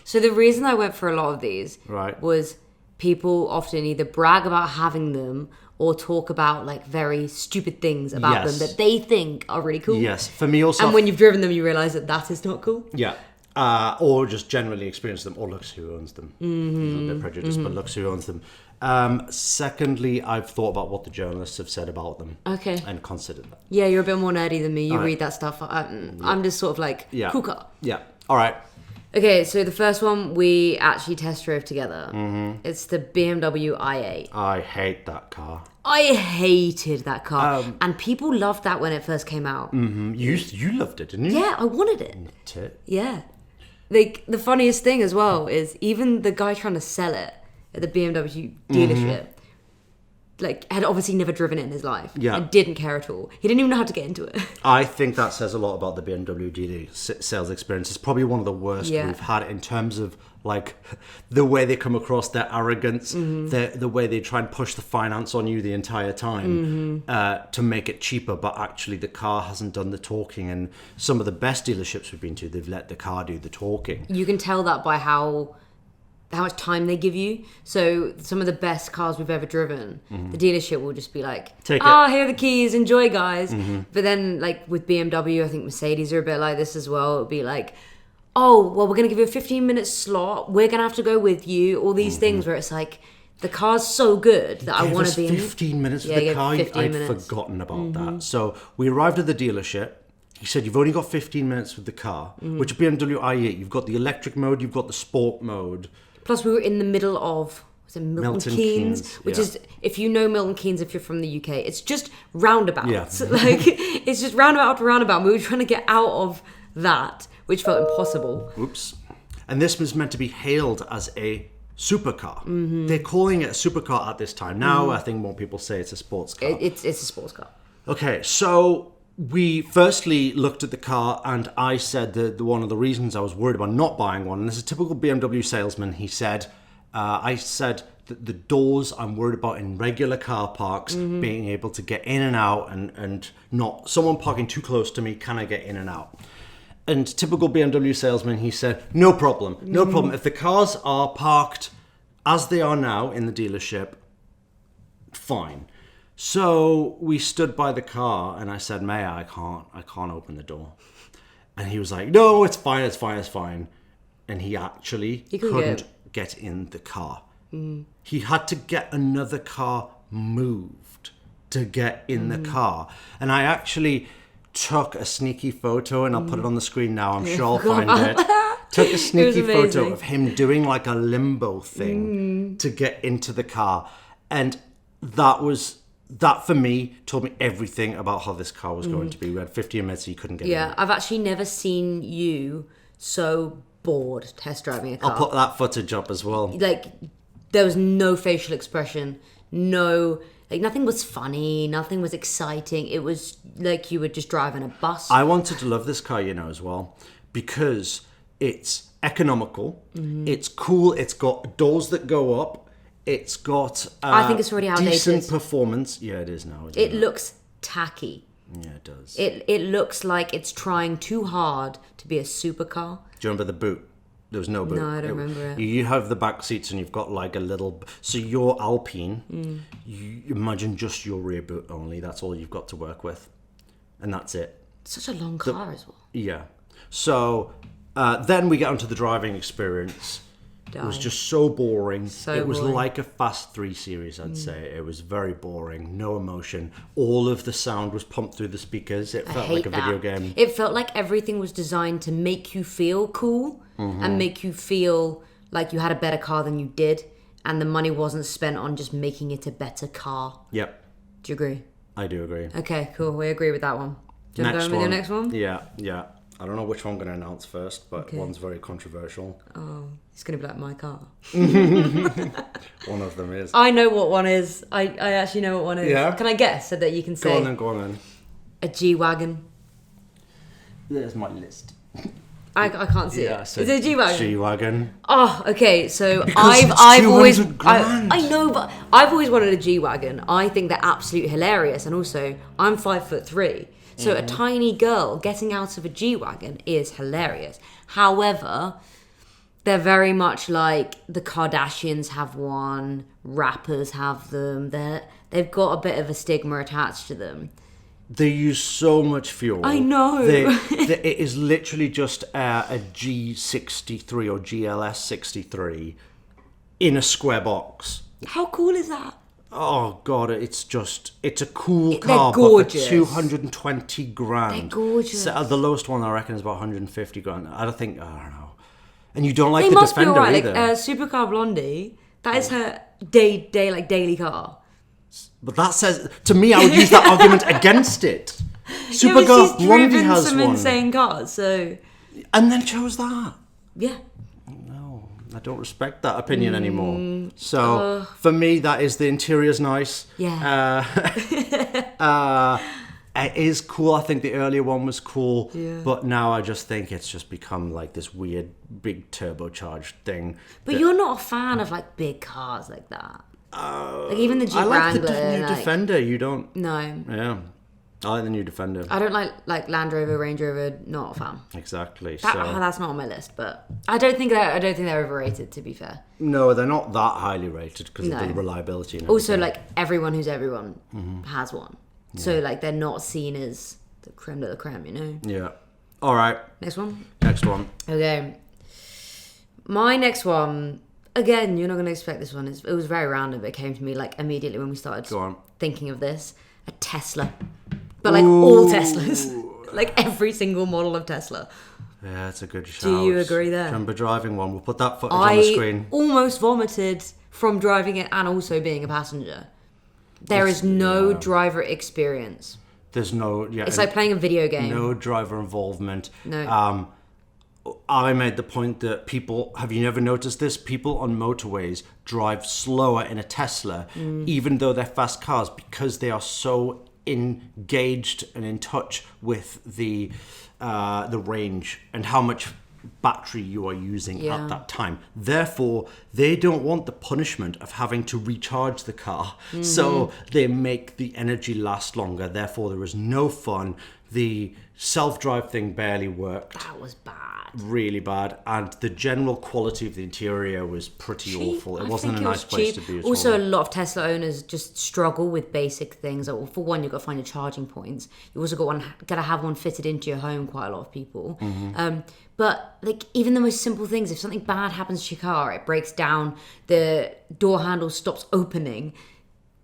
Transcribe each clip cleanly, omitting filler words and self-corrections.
So the reason I went for a lot of these Right. was people often either brag about having them or talk about like very stupid things about them that they think are really cool. Yes, for me also. And when you've driven them, you realise that is not cool. Yeah. Or just generally experience them, or looks who owns them. Mm-hmm. A little bit prejudiced, but looks who owns them. Secondly, I've thought about what the journalists have said about them. Okay. And considered that. Yeah, you're a bit more nerdy than me. You read that stuff. I'm just sort of like, cool car. Yeah. All right. Okay, so the first one we actually test drove together. Mm-hmm. It's the BMW i8. I hate that car. I hated that car. And people loved that when it first came out. Mm-hmm. You loved it, didn't you? Yeah, I wanted it. Tit. Yeah. Like, the funniest thing as well is even the guy trying to sell it at the BMW dealership, like, had obviously never driven it in his life. Yeah. And didn't care at all. He didn't even know how to get into it. I think that says a lot about the BMW dealer sales experience. It's probably one of the worst we've had in terms of, like, the way they come across, their arrogance, the way they try and push the finance on you the entire time to make it cheaper, but actually the car hasn't done the talking. And some of the best dealerships we've been to, they've let the car do the talking. You can tell that by how much time they give you. So some of the best cars we've ever driven, the dealership will just be like, here are the keys, enjoy, guys. But then, like, with BMW, I think Mercedes are a bit like this as well. It'll be like, oh, well, we're going to give you a 15-minute slot. We're going to have to go with you. All these things where it's like, the car's so good that I want to be in. 15 minutes with the car. I'd forgotten about that. So we arrived at the dealership. He said, you've only got 15 minutes with the car, which BMW i8, you've got the electric mode, you've got the sport mode. Plus, we were in the middle of Milton Keynes, which is, if you know Milton Keynes, if you're from the UK, it's just roundabouts. Yeah. Like, it's just roundabout to roundabout. We were trying to get out of that, which felt impossible. Oops. And this was meant to be hailed as a supercar. They're calling it a supercar at this time. Now, I think more people say it's a sports car. It's a sports car. Okay, so we firstly looked at the car, and I said that one of the reasons I was worried about not buying one, and this is a typical BMW salesman, he said, I said that the doors I'm worried about in regular car parks, being able to get in and out, and not someone parking too close to me, can I get in and out? And typical BMW salesman, he said, no problem. If the cars are parked as they are now in the dealership, fine. So we stood by the car, and I said, I can't open the door. And he was like, no, it's fine. And he actually couldn't get in the car. He had to get another car moved to get in the car. And I actually took a sneaky photo, and I'll put it on the screen now. I'm sure I'll find it. Took a sneaky photo of him doing like a limbo thing to get into the car. And that for me told me everything about how this car was going to be. We had 15 minutes, so you couldn't get in. Yeah, I've actually never seen you so bored test driving a car. I'll put that footage up as well. Like, there was no facial expression, nothing was funny, nothing was exciting. It was like you were just driving a bus. I wanted to love this car, as well, because it's economical, it's cool, it's got doors that go up, it's got I think it's already outdated. Decent performance. Yeah, it is now. It looks tacky. Yeah, it does. It looks like it's trying too hard to be a supercar. Do you remember the boot? There was no boot. No, I don't remember it. You have the back seats, and you've got like a little... So your Alpine, you imagine just your rear boot only. That's all you've got to work with. And that's it. Such a long car as well. Yeah. So then we get onto the driving experience. It was just so boring. It was boring. like a Fast 3 Series, I'd say. It was very boring, no emotion. All of the sound was pumped through the speakers. It felt like a video game. It felt like everything was designed to make you feel cool and make you feel like you had a better car than you did, and the money wasn't spent on just making it a better car. Yep. Do you agree? I do agree. Okay, cool. We agree with that one. Do you want to go with your next one? Yeah. I don't know which one I'm going to announce first, but one's very controversial. Oh, it's going to be like my car. One of them is. I know what one is. I actually know what one is. Yeah? Can I guess so that you can say? Go on then. A G Wagon. There's my list. I can't see it. Is it a G Wagon? G Wagon. Oh, okay. So Because I've it's always $200,000. I know, but I've always wanted a G Wagon. I think they're absolutely hilarious, and also I'm 5'3". So a tiny girl getting out of a G Wagon is hilarious. However, They're very much like the Kardashians have one, rappers have them. They've got a bit of a stigma attached to them. They use so much fuel. I know. It is literally just a G63 or GLS63 in a square box. How cool is that? Oh God, it's a cool car. They're gorgeous. But for 220 grand. They're gorgeous. So, the lowest one I reckon is about 150 grand. I don't know. And you don't like they the must Defender be alright. either. Like Supercar Blondie, that is her daily car. But that says, to me, I would use that argument against it. Supercar she's Blondie driven has some one. insane cars, so... And then chose that. Yeah. No, I don't respect that opinion anymore. So, for me, that is the interior's nice. Yeah. It is cool. I think the earlier one was cool. Yeah. But now I just think it's just become like this weird, big turbocharged thing. But you're not a fan of like big cars like that. Like even the G Wagon. I like the new Defender. You don't? No. Yeah. I like the new Defender. I don't like Land Rover, Range Rover. Not a fan. Exactly. That's not on my list, but I don't think they're overrated. To be fair. No, they're not that highly rated because of the reliability. And also, like everyone who's everyone has one, so like they're not seen as the creme de la creme, you know. Yeah. All right. Next one. Okay. My next one. Again, you're not going to expect this one. It was very random, but it came to me like immediately when we started thinking of this. A Tesla. But like all Teslas. Like every single model of Tesla. Yeah, it's a good shout. Do you agree there? Remember driving one? We'll put that footage on the screen. I almost vomited from driving it and also being a passenger. There is no driver experience. There's no... Yeah, it's like playing a video game. No driver involvement. No. I made the point that people, have you never noticed this? People on motorways drive slower in a Tesla, even though they're fast cars, because they are so engaged and in touch with the range and how much battery you are using at that time. Therefore, they don't want the punishment of having to recharge the car. So they make the energy last longer. Therefore, there is no fun. The self-drive thing barely worked. That was bad. Really bad. And the general quality of the interior was pretty awful. It wasn't a nice place to be at all. Also, a lot of Tesla owners just struggle with basic things. Like, well, for one, you've got to find your charging points. You also got to have one fitted into your home, quite a lot of people. But like even the most simple things, if something bad happens to your car, it breaks down, the door handle stops opening,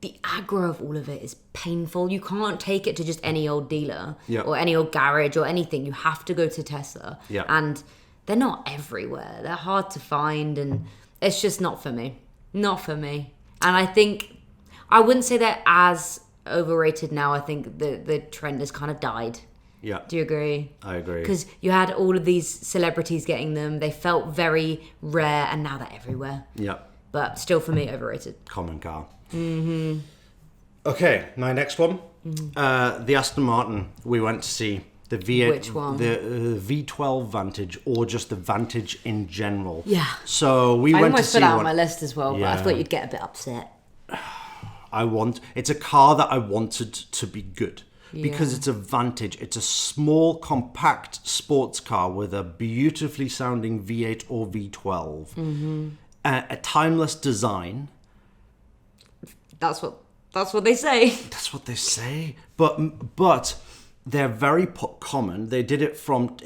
the aggro of all of it is painful. You can't take it to just any old dealer or any old garage or anything. You have to go to Tesla. And they're not everywhere. They're hard to find and it's just not for me. Not for me. And I think, I wouldn't say they're as overrated now. I think the trend has kind of died. Yeah. Do you agree? I agree. Because you had all of these celebrities getting them. They felt very rare and now they're everywhere. Yeah. But still for me, overrated. Common car. Okay, my next one. The Aston Martin we went to see. The V8, which one? The V12 Vantage, or just the Vantage in general. Yeah. So we went to see I almost put that one. on my list as well, but I thought you'd get a bit upset. It's a car that I wanted to be good. Because it's a Vantage. It's a small, compact sports car with a beautifully sounding V8 or V12. A timeless design. That's what they say. That's what they say. But they're very common. They did it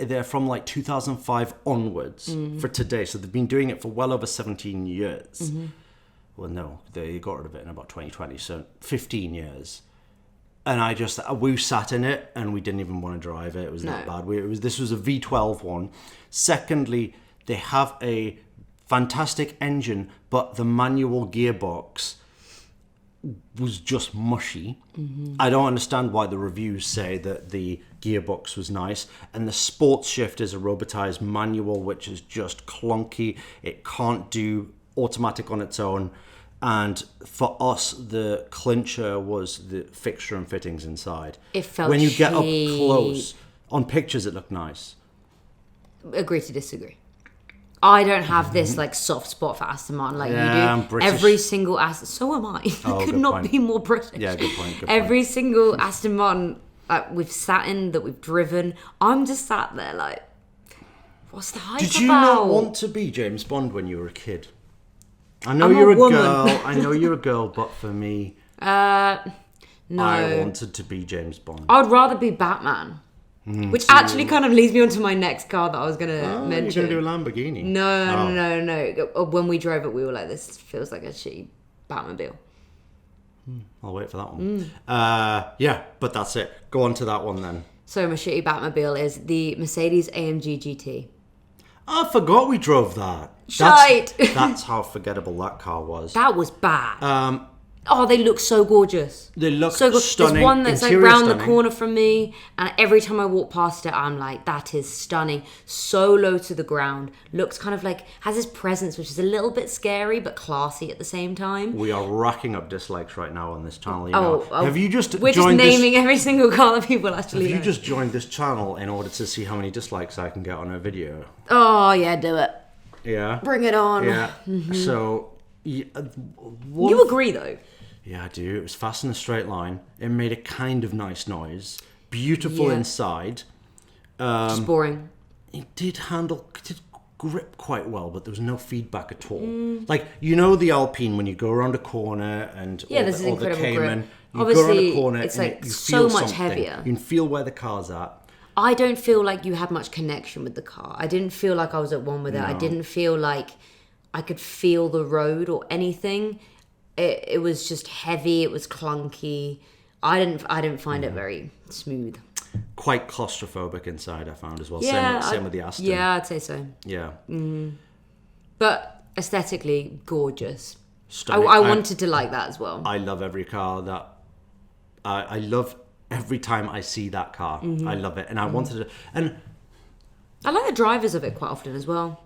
they're from like 2005 onwards for today. So they've been doing it for well over 17 years. Well, no, they got rid of it in about 2020. So 15 years. And we sat in it and we didn't even want to drive it. It was not bad. This was a V12 one. Secondly, they have a fantastic engine, but the manual gearbox was just mushy. I don't understand why the reviews say that the gearbox was nice. And the sports shift is a robotized manual, which is just clunky. It can't do automatic on its own. And for us, the clincher was the fixture and fittings inside. It felt when you get up close, on pictures it looked nice. Agree to disagree. I don't have this like soft spot for Aston Martin like you do. I'm British. Every single Aston, so am I. I could not be more British. Yeah, good point. Every single Aston Martin we've sat in, that we've driven, I'm just sat there like, What's the hype Did you about? not want to be James Bond when you were a kid? I know I'm you're a woman. girl. I know you're a girl, but for me, No. I wanted to be James Bond. I would rather be Batman. Which actually kind of leads me on to my next car that I was going to mention. You're going to do a Lamborghini? No. When we drove it, we were like, this feels like a shitty Batmobile. I'll wait for that one. Yeah, but that's it. Go on to that one then. So my shitty Batmobile is the Mercedes AMG GT. I forgot we drove that. Shite! That's how forgettable that car was. That was bad. They look so gorgeous. They look so stunning. There's one that's like Interior round stunning. the corner from me, and every time I walk past it, I'm like, that is stunning. So low to the ground. Looks kind of like, has this presence, which is a little bit scary, but classy at the same time. We are racking up dislikes right now on this channel. You know. Have you just We're joined just naming every single car that people actually Have know. you just joined this channel in order to see how many dislikes I can get on a video? Oh, yeah, do it. Yeah. Bring it on. Yeah. So, You agree, though. Yeah, I do. It was fast in a straight line. It made a kind of nice noise. Beautiful inside. Just boring. It did grip quite well, but there was no feedback at all. Like, you know the Alpine, when you go around a corner and Yeah, this is or the incredible Cayman, grip. you Obviously, go around a corner it's and like you so feel much something. heavier. You can feel where the car's at. I don't feel like you had much connection with the car. I didn't feel like I was at one with it. I didn't feel like I could feel the road or anything. It was just heavy. It was clunky. I didn't find it very smooth. Quite claustrophobic inside, I found as well. Yeah, Same with the Aston. Yeah, I'd say so. Yeah. But aesthetically, gorgeous. Stunning. I wanted to like that as well. I love every car that... I love every time I see that car. I love it. And I wanted to... And I like the drivers of it quite often as well.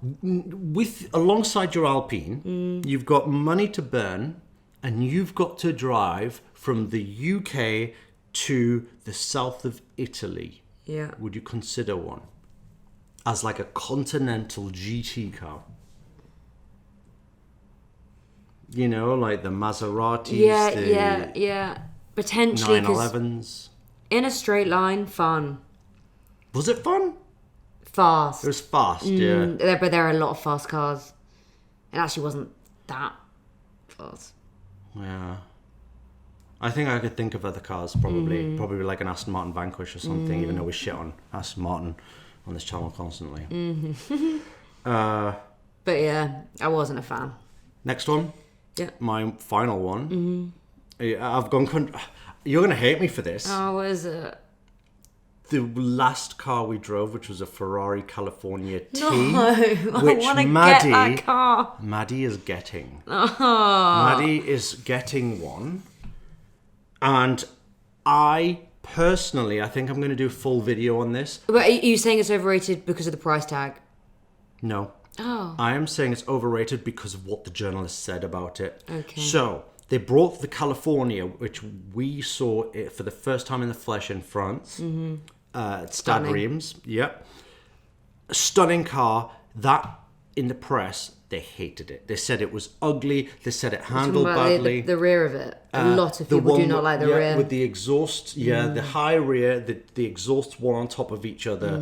alongside your Alpine, you've got money to burn, and you've got to drive from the UK to the south of Italy. Yeah. Would you consider one as like a continental GT car? You know, like the Maseratis, Yeah. Potentially, 911s. In a straight line, fun. Was it fun? Fast. It was fast, yeah. But there are a lot of fast cars. It actually wasn't that fast. Yeah. I think I could think of other cars, probably. Probably like an Aston Martin Vanquish or something, even though we shit on Aston Martin on this channel constantly. But yeah, I wasn't a fan. Next one. Yeah. My final one. I've gone... You're going to hate me for this. Oh, what is it? The last car we drove, which was a Ferrari California T. No, I which want to get that car. Maddy is getting. Oh. Maddy is getting one. And I personally, I think I'm going to do a full video on this. But are you saying it's overrated because of the price tag? No. Oh. I am saying it's overrated because of what the journalist said about it. Okay. So, they brought the California, which we saw it for the first time in the flesh in France. At Stade Reims. Yep. A stunning car. That, in the press, they hated it. They said it was ugly. They said it handled badly. The rear of it. A lot of people do not like the rear. With the exhaust, the high rear, the exhausts were on top of each other.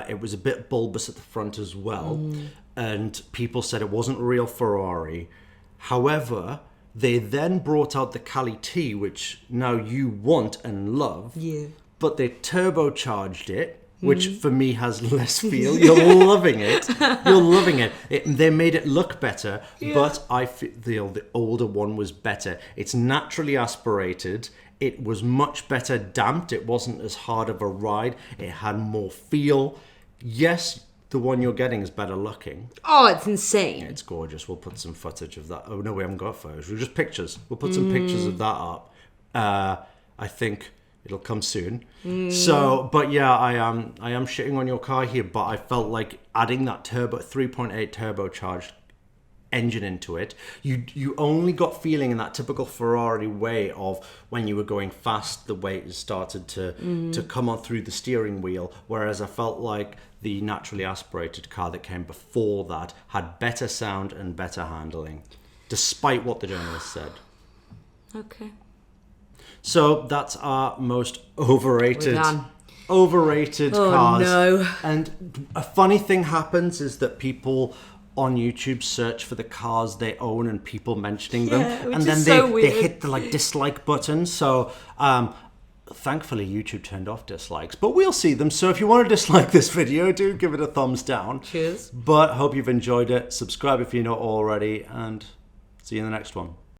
It was a bit bulbous at the front as well. And people said it wasn't real Ferrari. However, they then brought out the Cali T, which now you want and love. Yeah. But they turbocharged it, which for me has less feel. You're loving it. You're loving it. They made it look better, but I feel the older one was better. It's naturally aspirated. It was much better damped. It wasn't as hard of a ride. It had more feel. Yes, the one you're getting is better looking. Oh, it's insane. It's gorgeous. We'll put some footage of that. Oh, no, we haven't got photos. We're just pictures. We'll put some pictures of that up. I think it'll come soon. So, but yeah, I am shitting on your car here, but I felt like adding that 3.8 turbocharged engine into it, you only got feeling in that typical Ferrari way of when you were going fast, the weight started to come on through the steering wheel, whereas I felt like the naturally aspirated car that came before that had better sound and better handling, despite what the journalist said. Okay. So that's our most overrated overrated cars. No. And a funny thing happens is that people on YouTube search for the cars they own and people mentioning them, and then they hit the like dislike button. So thankfully YouTube turned off dislikes, but we'll see them. So if you want to dislike this video, do give it a thumbs down. Cheers. But hope you've enjoyed it. Subscribe if you're not already, and see you in the next one.